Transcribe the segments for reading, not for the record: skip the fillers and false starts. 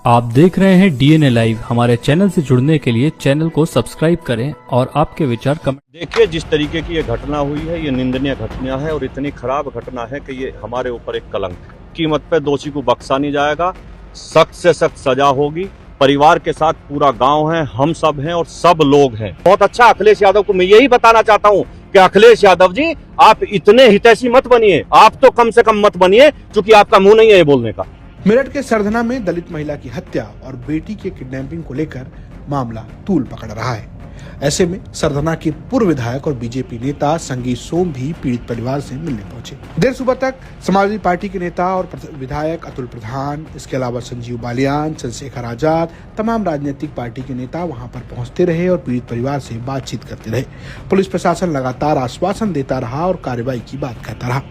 आप देख रहे हैं डीएनए लाइव। हमारे चैनल से जुड़ने के लिए चैनल को सब्सक्राइब करें और आपके विचार कमेंट। देखिए, जिस तरीके की ये घटना हुई है, ये निंदनीय घटना है और इतनी खराब घटना है कि ये हमारे ऊपर एक कलंक है। कीमत पे दोषी को बख्शा नहीं जाएगा, सख्त से सख्त सजा होगी। परिवार के साथ पूरा गांव है, हम सब हैं और सब लोग हैं। बहुत अच्छा अखिलेश यादव को मैं यही बताना चाहता हूं कि अखिलेश यादव जी, आप इतने हितैषी मत बनिए, आप तो कम से कम मत बनिए, क्योंकि आपका मुंह नहीं है ये बोलने का। मेरठ के सरधना में दलित महिला की हत्या और बेटी के किडनैपिंग को लेकर मामला तूल पकड़ रहा है। ऐसे में सरधना के पूर्व विधायक और बीजेपी नेता संगीत सोम भी पीड़ित परिवार से मिलने पहुंचे। देर सुबह तक समाजवादी पार्टी के नेता और विधायक अतुल प्रधान, इसके अलावा संजीव बालियान, चंद्रशेखर आजाद, तमाम राजनीतिक पार्टी के नेता वहां पर पहुंचते रहे और पीड़ित परिवार से बातचीत करते रहे। पुलिस प्रशासन लगातार आश्वासन देता रहा और कार्रवाई की बात कहता रहा।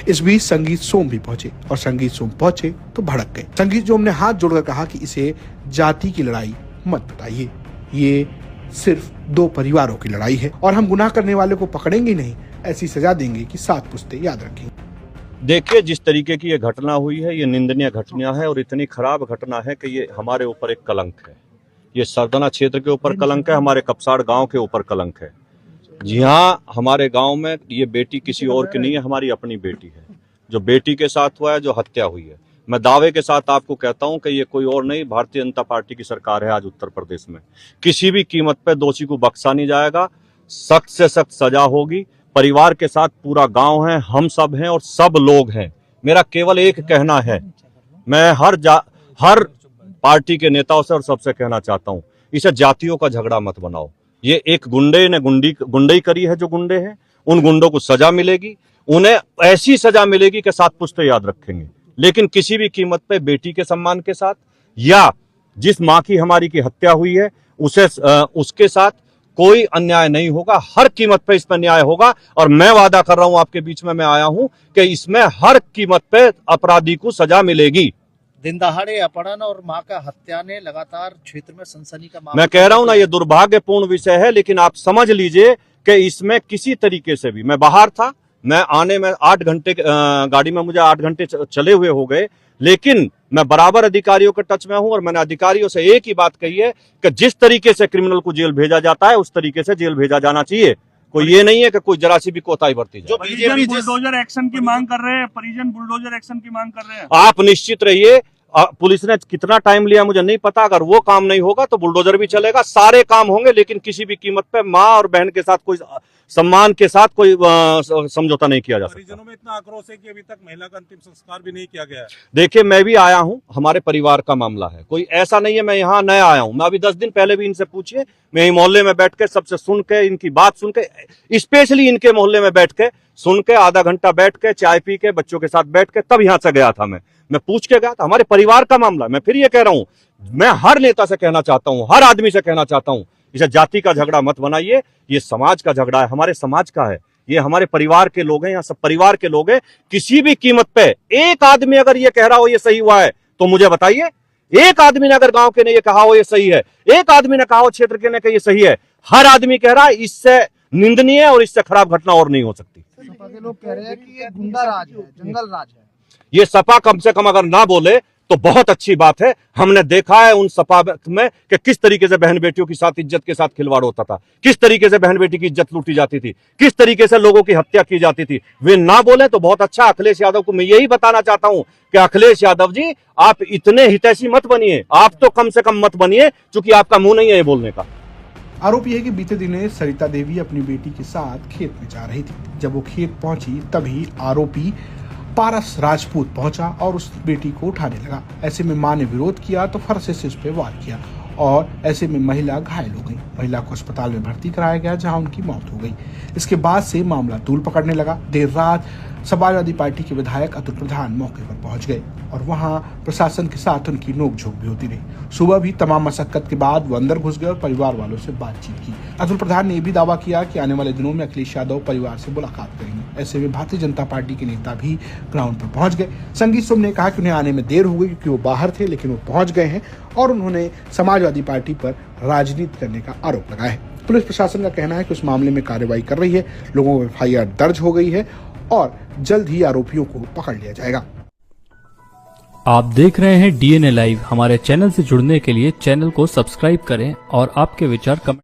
इस बीच संगीत सोम भी पहुंचे और संगीत सोम पहुंचे तो भड़क गए। संगीत सोम ने हाथ जोड़कर कहा कि इसे जाति की लड़ाई मत बताइए, ये सिर्फ दो परिवारों की लड़ाई है और हम गुनाह करने वाले को पकड़ेंगे नहीं, ऐसी सजा देंगे कि 7 पुश्तें याद रखेंगे। देखिए, जिस तरीके की ये घटना हुई है, ये निंदनीय घटना है और इतनी खराब घटना है कि ये हमारे ऊपर एक कलंक है। ये सरधना क्षेत्र के ऊपर कलंक है, हमारे कपसाड़ गांव के ऊपर कलंक है। जी हाँ, हमारे गांव में ये बेटी किसी और की नहीं है, हमारी अपनी बेटी है। जो बेटी के साथ हुआ है, जो हत्या हुई है, मैं दावे के साथ आपको कहता हूं कि ये कोई और नहीं, भारतीय जनता पार्टी की सरकार है आज उत्तर प्रदेश में। किसी भी कीमत पे दोषी को बख्शा नहीं जाएगा, सख्त से सख्त सजा होगी। परिवार के साथ पूरा गांव है, हम सब हैं और सब लोग हैं। मेरा केवल एक कहना है, मैं हर पार्टी के नेताओं से और सबसे कहना चाहता हूं, इसे जातियों का झगड़ा मत बनाओ। ये एक गुंडे ने गुंडई करी है, जो गुंडे हैं उन गुंडों को सजा मिलेगी, उन्हें ऐसी सजा मिलेगी कि 7 पुश्तें याद रखेंगे। लेकिन किसी भी कीमत पे बेटी के सम्मान के साथ या जिस माँ की हमारी की हत्या हुई है उसके साथ कोई अन्याय नहीं होगा। हर कीमत पे इस पर न्याय होगा और मैं वादा कर रहा हूं, आपके बीच में मैं आया हूं कि इसमें हर कीमत पे अपराधी को सजा मिलेगी। दिन दहाड़े अपहरण और मां का हत्या ने लगातार क्षेत्र में सनसनी का मामला। मैं कह रहा हूं ना, ये दुर्भाग्यपूर्ण विषय है, लेकिन आप समझ लीजिए कि इसमें किसी तरीके से भी, मैं बाहर था, मैं आने में 8 घंटे गाड़ी में मुझे 8 घंटे चले हुए हो गए, लेकिन मैं बराबर अधिकारियों के टच में हूं और मैंने अधिकारियों से एक ही बात कही है कि जिस तरीके से क्रिमिनल को जेल भेजा जाता है उस तरीके से जेल भेजा जाना चाहिए। कोई ये नहीं है कि कोई जरा सी भी कोताही बरती जाए। परिजन बुलडोजर एक्शन की मांग कर रहे हैं, परिजन बुलडोजर एक्शन की मांग कर रहे हैं। आप निश्चित रहिए, पुलिस ने कितना टाइम लिया मुझे नहीं पता, अगर वो काम नहीं होगा तो बुलडोजर भी चलेगा, सारे काम होंगे, लेकिन किसी भी कीमत पे माँ और बहन के साथ कोई सम्मान के साथ कोई समझौता नहीं किया जा सकता। परिजनों में इतना आक्रोश है कि अभी तक महिला का अंतिम संस्कार भी नहीं किया गया है। देखिए, मैं भी आया हूं, हमारे परिवार का मामला है, कोई ऐसा नहीं है मैं यहाँ नया आया हूं। मैं अभी 10 दिन पहले भी इनसे पूछिए, मैं मोहल्ले में बैठ के सबसे सुन के, इनकी बात सुन के, स्पेशली इनके मोहल्ले में बैठ के सुन के, आधा घंटा बैठ के, चाय पी के, बच्चों के साथ बैठ के, तब यहाँ से गया था। मैं पूछ के गया था, हमारे परिवार का मामला। मैं फिर ये कह रहा हूं, मैं हर नेता से कहना चाहता हूं, हर आदमी से कहना चाहता हूं, इसे जाति का झगड़ा मत बनाइए। ये समाज का झगड़ा है, हमारे समाज का है, ये हमारे परिवार के लोग हैं, यहाँ सब परिवार के लोग हैं। किसी भी कीमत पे एक आदमी अगर ये कह रहा हो ये सही हुआ है तो मुझे बताइए। एक आदमी ने अगर गांव के ने ये कहा हो ये सही है, एक आदमी ने कहा हो क्षेत्र के ने कि ये सही है, हर आदमी कह रहा है इससे निंदनीय और इससे खराब घटना और नहीं हो सकती। सपा के लोग कह रहे हैं कि ये गुंडा राज है, जंगल राज है। ये सपा कम से कम अगर ना बोले तो बहुत अच्छी बात है। हमने देखा है उन सपा में कि किस तरीके से बहन बेटियों के साथ इज्जत के साथ खिलवाड़ होता था, किस तरीके से बहन बेटी की इज्जत लूटी जाती थी, किस तरीके से लोगों की हत्या की जाती थी। वे ना बोले तो बहुत अच्छा। अखिलेश यादव को मैं यही बताना चाहता हूं कि अखिलेश यादव जी, आप इतने हितैषी मत बनिए, आप तो कम से कम मत बनिए, क्योंकि आपका मुंह नहीं है ये बोलने का। आरोप यह है कि बीते दिनों सरिता देवी अपनी बेटी के साथ खेत में जा रही थी। जब वो खेत पहुंची तभी आरोपी पारस राजपूत पहुंचा और उस बेटी को उठाने लगा। ऐसे में मां ने विरोध किया तो फरसे से उस पर वार किया और ऐसे में महिला घायल हो गई। महिला को अस्पताल में भर्ती कराया गया, जहां उनकी मौत हो गई। इसके बाद से मामला तूल पकड़ने लगा। देर रात समाजवादी पार्टी के विधायक अतुल प्रधान मौके पर पहुंच गए और वहां प्रशासन के साथ उनकी नोकझोंक भी होती रही। सुबह भी तमाम मशक्कत के बाद वो अंदर घुस गए और परिवार वालों से बातचीत की। अतुल प्रधान ने भी दावा किया कि आने वाले दिनों में अखिलेश यादव परिवार से मुलाकात करेंगे। ऐसे में भारतीय जनता पार्टी के नेता भी ग्राउंड पर पहुंच गए। संगीत सोम ने कहा कि उन्हें आने में देर हो गई क्योंकि वो बाहर थे, लेकिन वो पहुंच गए हैं और उन्होंने समाजवादी पार्टी पर राजनीति करने का आरोप लगाया है। पुलिस प्रशासन का कहना है कि उस मामले में कार्रवाई कर रही है, लोगों को FIR दर्ज हो गई है और जल्द ही आरोपियों को पकड़ लिया जाएगा। आप देख रहे हैं डीएनए लाइव। हमारे चैनल से जुड़ने के लिए चैनल को सब्सक्राइब करें और आपके विचार कमेंट